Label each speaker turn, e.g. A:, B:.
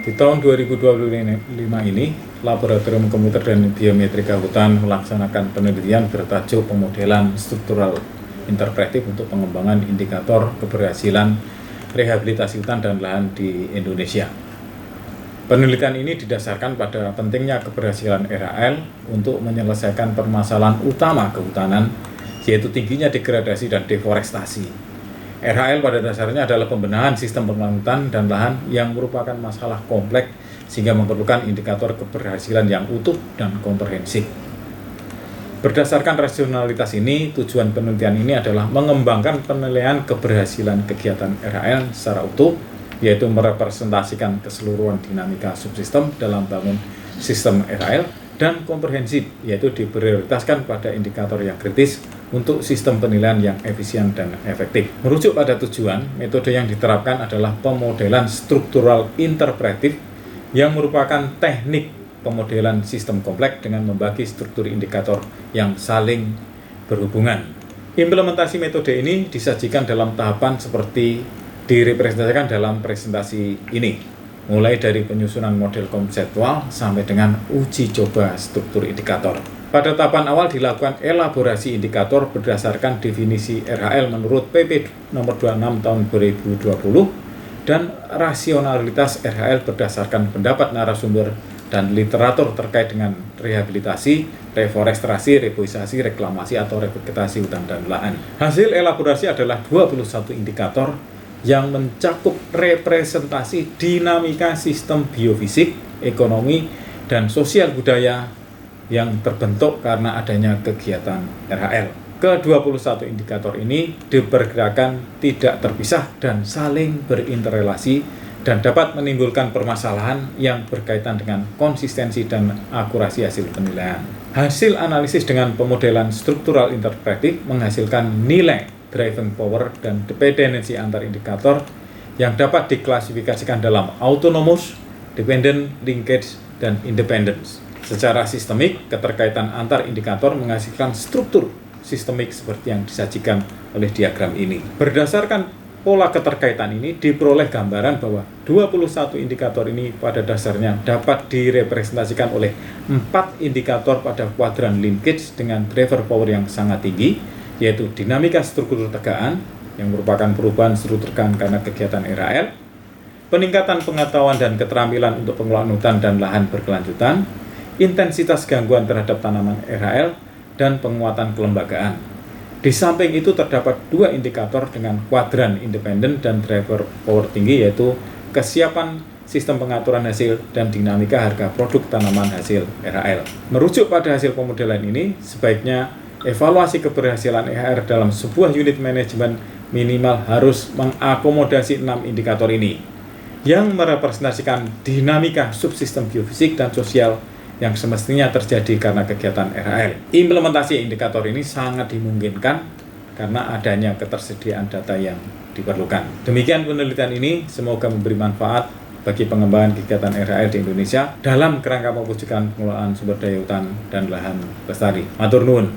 A: Di tahun 2025 ini, Laboratorium Komputer dan Biometrika Hutan melaksanakan penelitian bertajuk pemodelan struktural interpretif untuk pengembangan indikator keberhasilan rehabilitasi hutan dan lahan di Indonesia. Penelitian ini didasarkan pada pentingnya keberhasilan RHL untuk menyelesaikan permasalahan utama kehutanan, yaitu tingginya degradasi dan deforestasi. RHL pada dasarnya adalah pembenahan sistem pengelolaan hutan dan lahan yang merupakan masalah kompleks sehingga memerlukan indikator keberhasilan yang utuh dan komprehensif. Berdasarkan rasionalitas ini, tujuan penelitian ini adalah mengembangkan penilaian keberhasilan kegiatan RHL secara utuh, yaitu merepresentasikan keseluruhan dinamika subsistem dalam bangun sistem RHL, dan komprehensif, yaitu diprioritaskan pada indikator yang kritis untuk sistem penilaian yang efisien dan efektif. Merujuk pada tujuan, metode yang diterapkan adalah pemodelan struktural interpretif yang merupakan teknik pemodelan sistem kompleks dengan membagi struktur indikator yang saling berhubungan. Implementasi metode ini disajikan dalam tahapan seperti direpresentasikan dalam presentasi ini, mulai dari penyusunan model konseptual sampai dengan uji coba struktur indikator. Pada tahapan awal dilakukan elaborasi indikator berdasarkan definisi RHL menurut PP nomor 26 tahun 2020 dan rasionalitas RHL berdasarkan pendapat narasumber dan literatur terkait dengan rehabilitasi, reforestasi, reboisasi, reklamasi atau revegetasi hutan dan lahan. Hasil elaborasi adalah 21 indikator yang mencakup representasi dinamika sistem biofisik, ekonomi, dan sosial budaya yang terbentuk karena adanya kegiatan RHL. Ke-21 indikator ini diperkirakan tidak terpisah dan saling berinterelasi dan dapat menimbulkan permasalahan yang berkaitan dengan konsistensi dan akurasi hasil penilaian. Hasil analisis dengan pemodelan struktural interpretif menghasilkan nilai driving power dan dependensi antar indikator yang dapat diklasifikasikan dalam autonomous, dependent, linkage, dan independence. Secara sistemik, keterkaitan antar indikator menghasilkan struktur sistemik seperti yang disajikan oleh diagram ini. Berdasarkan pola keterkaitan ini, diperoleh gambaran bahwa 21 indikator ini pada dasarnya dapat direpresentasikan oleh 4 indikator pada kuadran linkage dengan driver power yang sangat tinggi, yaitu dinamika struktur tegaan yang merupakan perubahan struktur tegaan karena kegiatan RHL, peningkatan pengetahuan dan keterampilan untuk pengelolaan hutan dan lahan berkelanjutan, intensitas gangguan terhadap tanaman RHL, dan penguatan kelembagaan. Di samping itu terdapat 2 indikator dengan kuadran independen dan driver power tinggi, yaitu kesiapan sistem pengaturan hasil dan dinamika harga produk tanaman hasil RHL. Merujuk pada hasil pemodelan ini, sebaiknya evaluasi keberhasilan RHL dalam sebuah unit manajemen minimal harus mengakomodasi 6 indikator ini yang merepresentasikan dinamika subsistem biofisik dan sosial yang semestinya terjadi karena kegiatan RHL. Implementasi indikator ini sangat dimungkinkan karena adanya ketersediaan data yang diperlukan. Demikian penelitian ini, semoga memberi manfaat bagi pengembangan kegiatan RHL di Indonesia dalam kerangka mewujudkan pengelolaan sumber daya hutan dan lahan lestari. Matur nuwun.